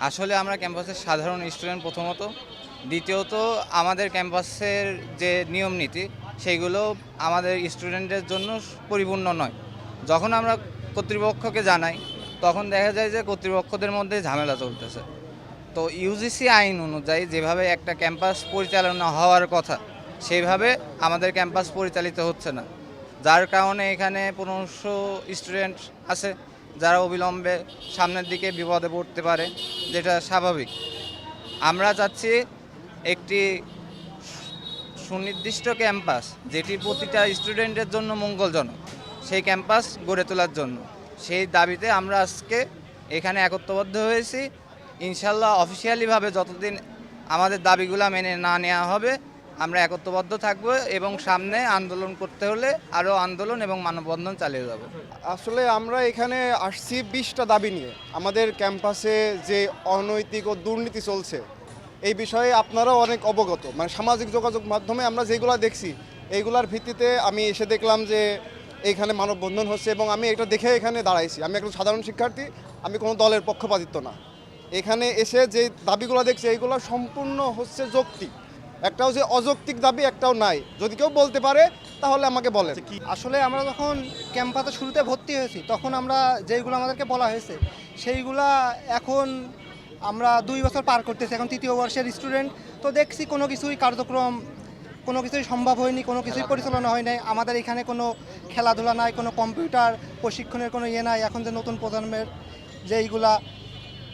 আসলে আমরা ক্যাম্পাসের সাধারণ স্টুডেন্ট প্রথমত, দ্বিতীয়ত আমাদের ক্যাম্পাসের যে নিয়ম নীতি সেইগুলো আমাদের স্টুডেন্টের জন্য পরিপূর্ণ নয়। যখন আমরা কর্তৃপক্ষকে জানাই তখন দেখা যায় যে কর্তৃপক্ষদের মধ্যে ঝামেলা চলতেছে। তো ইউজিসি আইন অনুযায়ী যেভাবে একটা ক্যাম্পাস পরিচালনা হওয়ার কথা সেইভাবে আমাদের ক্যাম্পাস পরিচালিত হচ্ছে না, যার কারণে এখানে 1500 স্টুডেন্ট আছে যারা অবিলম্বে সামনের দিকে বিপদে পড়তে পারে, যেটা স্বাভাবিক। আমরা চাচ্ছি একটি সুনির্দিষ্ট ক্যাম্পাস যেটি প্রতিটা স্টুডেন্টের জন্য মঙ্গলজনক, সেই ক্যাম্পাস গড়ে তোলার জন্য। সেই দাবিতে আমরা আজকে এখানে একত্রবদ্ধ হয়েছি। ইনশাল্লাহ অফিসিয়ালিভাবে যতদিন আমাদের দাবিগুলো মেনে না নেওয়া হবে আমরা একত্রবদ্ধ থাকব এবং সামনে আন্দোলন করতে হলে আরও আন্দোলন এবং মানববন্ধন চালিয়ে যাব। আসলে আমরা এখানে আসছি 20টা দাবি নিয়ে। আমাদের ক্যাম্পাসে যে অনৈতিক ও দুর্নীতি চলছে এই বিষয়ে আপনারাও অনেক অবগত, মানে সামাজিক যোগাযোগ মাধ্যমে আমরা যেগুলো দেখছি এইগুলার ভিত্তিতে আমি এসে দেখলাম যে এইখানে মানববন্ধন হচ্ছে এবং আমি এটা দেখে এখানে দাঁড়াইছি। আমি একজন সাধারণ শিক্ষার্থী, আমি কোনো দলের পক্ষপাতিত্ব না। এখানে এসে যে দাবিগুলো দেখছি এইগুলো সম্পূর্ণ হচ্ছে যৌক্তিক, একটাও যে অযৌক্তিক দাবি একটাও নাই। যদি কেউ বলতে পারে তাহলে আমাকে বলেন। আসলে আমরা যখন ক্যাম্পাসে শুরুতে ভর্তি হয়েছি তখন আমরা যেইগুলো আমাদেরকে বলা হয়েছে সেইগুলা এখন আমরা 2 বছর পার করতেছি, এখন 3য় বর্ষের স্টুডেন্ট। তো দেখছি কোনো কিছুই কার্যক্রম, কোনো কিছুই সম্ভব হয়নি, কোনো কিছুই পরিচালনা হয় নাই। আমাদের এখানে কোনো খেলাধুলা নাই, কোনো কম্পিউটার প্রশিক্ষণের কোনো ইয়ে নাই এখন যে নতুন প্রজন্মের যেইগুলা।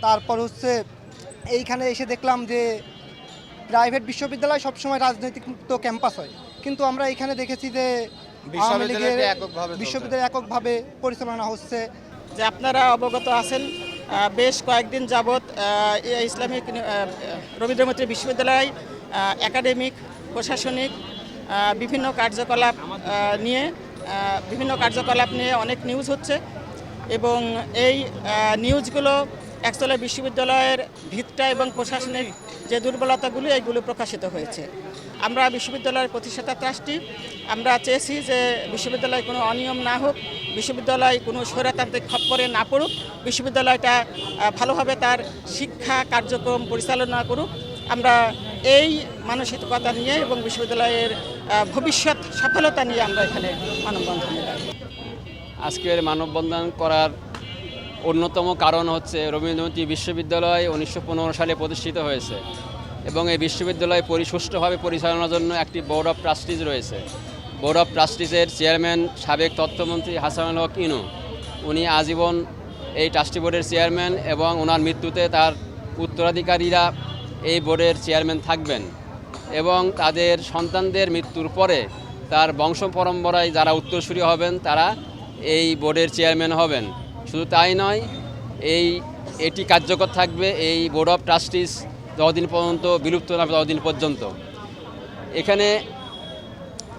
তারপর হচ্ছে এইখানে এসে দেখলাম যে প্রাইভেট বিশ্ববিদ্যালয় সবসময় রাজনৈতিক মুক্ত ক্যাম্পাস হয়, কিন্তু আমরা এখানে দেখেছি যে আওয়ামী লীগের বিশ্ববিদ্যালয় এককভাবে পরিচালনা হচ্ছে। যে আপনারা অবগত আছেন, বেশ কয়েকদিন যাবৎ ইসলামিক রবীন্দ্র মৈত্রী বিশ্ববিদ্যালয় একাডেমিক প্রশাসনিক বিভিন্ন কার্যকলাপ নিয়ে অনেক নিউজ হচ্ছে এবং এই নিউজগুলো অ্যাকচুয়ালি বিশ্ববিদ্যালয়ের ভিতটা এবং প্রশাসনিক যে দুর্বলতাগুলো এইগুলো প্রকাশিত হয়েছে। আমরা বিশ্ববিদ্যালয়ের প্রতিষ্ঠাতা ট্রাস্টি, আমরা চেয়েছি যে বিশ্ববিদ্যালয়ে কোনো অনিয়ম না হোক, বিশ্ববিদ্যালয় কোনো স্বৈরতান্ত্রিক খপ্পরে না পড়ুক, বিশ্ববিদ্যালয়টা ভালোভাবে তার শিক্ষা কার্যক্রম পরিচালনা করুক। আমরা এই মানসিকতা নিয়ে এবং বিশ্ববিদ্যালয়ের ভবিষ্যৎ সফলতা নিয়ে আমরা এখানে মানববন্ধন করি। আজকের মানববন্ধন করার অন্যতম কারণ হচ্ছে রবীন্দ্র বিশ্ববিদ্যালয় 1915 সালে প্রতিষ্ঠিত হয়েছে এবং এই বিশ্ববিদ্যালয় সুষ্ঠুভাবে পরিচালনার জন্য একটি বোর্ড অফ ট্রাস্টিজ রয়েছে। বোর্ড অফ ট্রাস্টিজের চেয়ারম্যান সাবেক তথ্যমন্ত্রী হাসানুল হক ইনু, উনি আজীবন এই ট্রাস্টি বোর্ডের চেয়ারম্যান এবং ওনার মৃত্যুতে তার উত্তরাধিকারীরা এই বোর্ডের চেয়ারম্যান থাকবেন এবং তাদের সন্তানদের মৃত্যুর পরে তার বংশ পরম্পরায় যারা উত্তরসূরি হবেন তারা এই বোর্ডের চেয়ারম্যান হবেন। শুধু তাই নয়, এটি কার্যকর থাকবে এই বোর্ড অফ ট্রাস্টিজ যতদিন পর্যন্ত বিলুপ্ত না হবে ততদিন পর্যন্ত। এখানে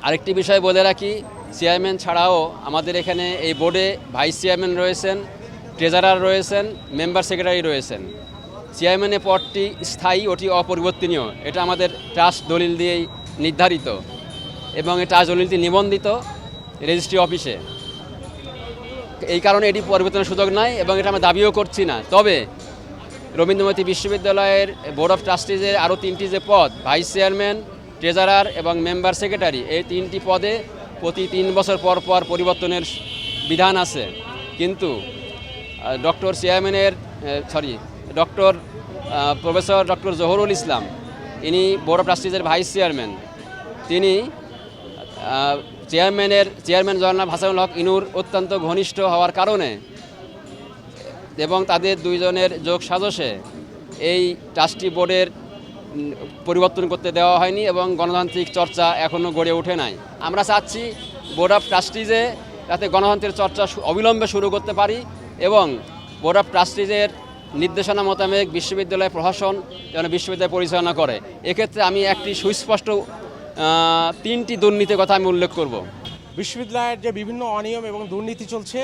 আরেকটি বিষয় বলে রাখি, চেয়ারম্যান ছাড়াও আমাদের এখানে এই বোর্ডে ভাইস চেয়ারম্যান রয়েছেন, ট্রেজারার রয়েছেন, মেম্বার সেক্রেটারি রয়েছেন। চেয়ারম্যানের পদটি স্থায়ী, ওটি অপরিবর্তনীয়, এটা আমাদের ট্রাস্ট দলিল দিয়েই নির্ধারিত এবং এই ট্রাস্ট দলিলটি নিবন্ধিত রেজিস্ট্রি অফিসে। এই কারণে এটি পরিবর্তনের সুযোগ নাই এবং এটা আমরা দাবিও করছি না। তবে রবীন্দ্র বিশ্ববিদ্যালয়ের বোর্ড অফ ট্রাস্টিজের আরও 3টি যে পদ, ভাইস চেয়ারম্যান, ট্রেজারার এবং মেম্বার সেক্রেটারি, এই 3টি পদে প্রতি 3 বছর পর পর পরিবর্তনের বিধান আছে। কিন্তু প্রফেসর ডক্টর জহুরুল ইসলাম, ইনি বোর্ড অফ ট্রাস্টিজের ভাইস চেয়ারম্যান, তিনি চেয়ারম্যান জনাব হাসানুল হক ইনুর অত্যন্ত ঘনিষ্ঠ হওয়ার কারণে এবং তাদের দুইজনের যোগ সাজশে এই ট্রাস্টি বোর্ডের পরিবর্তন করতে দেওয়া হয়নি এবং গণতান্ত্রিক চর্চা এখনও গড়ে ওঠে নাই। আমরা চাচ্ছি বোর্ড অফ ট্রাস্টিজে যাতে গণতন্ত্রের চর্চা অবিলম্বে শুরু করতে পারি এবং বোর্ড অফ ট্রাস্টিজের নির্দেশনা মোতাবেক বিশ্ববিদ্যালয় প্রশাসন যেন বিশ্ববিদ্যালয় পরিচালনা করে। এক্ষেত্রে আমি একটি সুস্পষ্ট 3টি দুর্নীতির কথা আমি উল্লেখ করব। বিশ্ববিদ্যালয়ের যে বিভিন্ন অনিয়ম এবং দুর্নীতি চলছে,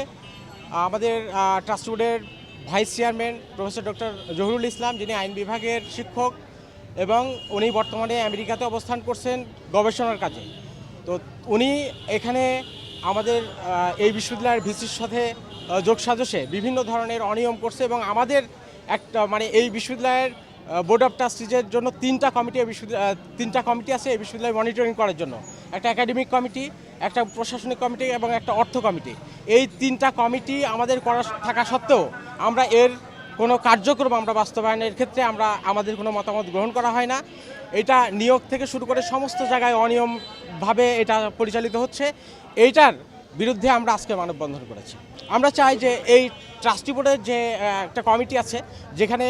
আমাদের ট্রাস্ট বোর্ডের vice chairman professor doctor Zahurul Islam, যিনি আইন বিভাগের শিক্ষক এবং উনি বর্তমানে আমেরিকাতে অবস্থান করছেন গবেষণার কাজে। তো উনি এখানে আমাদের এই বিশ্ববিদ্যালয়ের ভিসির সাথে যোগসাজশে বিভিন্ন ধরনের অনিয়ম করছে এবং আমাদের একটা মানে এই বিশ্ববিদ্যালয়ের বোর্ড অফ ট্রাস্টিজের জন্য তিনটা কমিটি আছে এই বিশ্ববিদ্যালয় মনিটরিং করার জন্য। একটা একাডেমিক কমিটি, একটা প্রশাসনিক কমিটি এবং একটা অর্থ কমিটি। এই তিনটা কমিটি আমাদের করা থাকা সত্ত্বেও আমরা এর কোনো কার্যক্রম আমরা বাস্তবায়নের ক্ষেত্রে আমাদের কোনো মতামত গ্রহণ করা হয় না। এটা নিয়োগ থেকে শুরু করে সমস্ত জায়গায় অনিয়মভাবে এটা পরিচালিত হচ্ছে। এইটার বিরুদ্ধে আমরা আজকে মানববন্ধন করেছি। আমরা চাই যে এই ট্রাস্টি বোর্ডের যে একটা কমিটি আছে যেখানে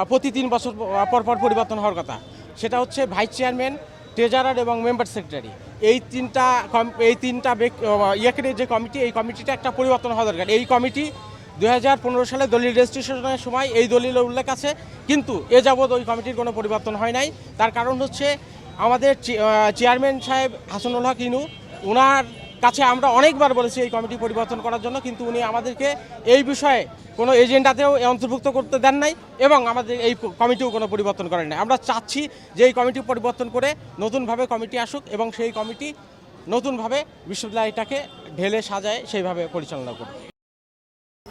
প্রতি 3 বছর পর পর পরিবর্তন হওয়ার কথা, সেটা হচ্ছে ভাইস চেয়ারম্যান, ট্রেজারার এবং মেম্বার সেক্রেটারি। এই তিনটা ইয়েকে যে কমিটি, এই কমিটিটা একটা পরিবর্তন হওয়া দরকার। এই কমিটি 2015 সালে দলিল রেজিস্ট্রেশনের সময় এই দলিলের উল্লেখ আছে, কিন্তু এ যাবৎ ওই কমিটির কোনো পরিবর্তন হয় নাই। তার কারণ হচ্ছে আমাদের চেয়ারম্যান সাহেব হাসানুল হক ইনু, ওনার কাছে আমরা অনেকবার বলেছি এই কমিটি পরিবর্তন করার জন্য, কিন্তু উনি আমাদেরকে এই বিষয়ে কোনো এজেন্ডাতেও অন্তর্ভুক্ত করতে দেন নাই এবং আমাদের এই কমিটিও কোনো পরিবর্তন করেন নাই। আমরা চাচ্ছি যে এই কমিটি পরিবর্তন করে নতুনভাবে কমিটি আসুক এবং সেই কমিটি নতুনভাবে বিশ্ববিদ্যালয়টাকে ঢেলে সাজায় সেইভাবে পরিচালনা করুক।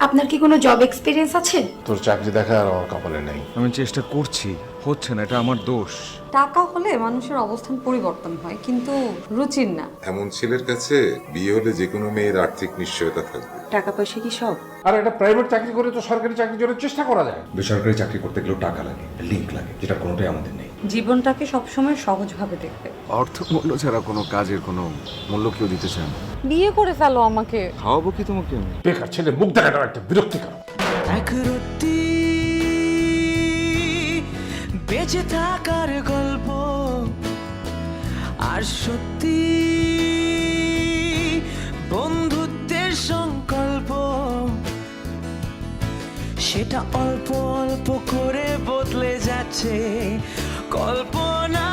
আপনার কি কোনো জব এক্সপিরিয়েন্স আছে? তোর চাকরি দেখা আর আমার কপালে নেই। আমি চেষ্টা করছি, হচ্ছে না, এটা আমার দোষ। টাকা হলে মানুষের অবস্থান পরিবর্তন হয়, কিন্তু রুচির না। এমন ছেলের কাছে বিয়ে হলে যে কোনো মেয়ের আর্থিক নিশ্চয়তা থাকবে। টাকা পয়সা কি সব? আর একটা প্রাইভেট চাকরি করে তো সরকারি চাকরির জন্য চেষ্টা করা যায়। বেসরকারি চাকরি করতে গেলেও টাকা লাগে, লিঙ্ক লাগে, যেটা কোনোটাই আমাদের নেই। জীবনটাকে সবসময় সহজভাবে দেখবে। অর্থ মূল্য ছাড়া কোনো কাজের কোনো মূল্য কেউ দিতে চায় না। বিয়ে করে ফেলো আমাকে। খাওয়াবো কি তোমাকে আমি? বেকার ছেলে মুখ দেখাটা একটা বিরক্তিকর। এক রত্তি বেঁচে থাকার গল্প, আর সত্যি বন্ধুত্বের সংকল্প, সেটা অল্প অল্প করে বদলে যাচ্ছে কল্পনা।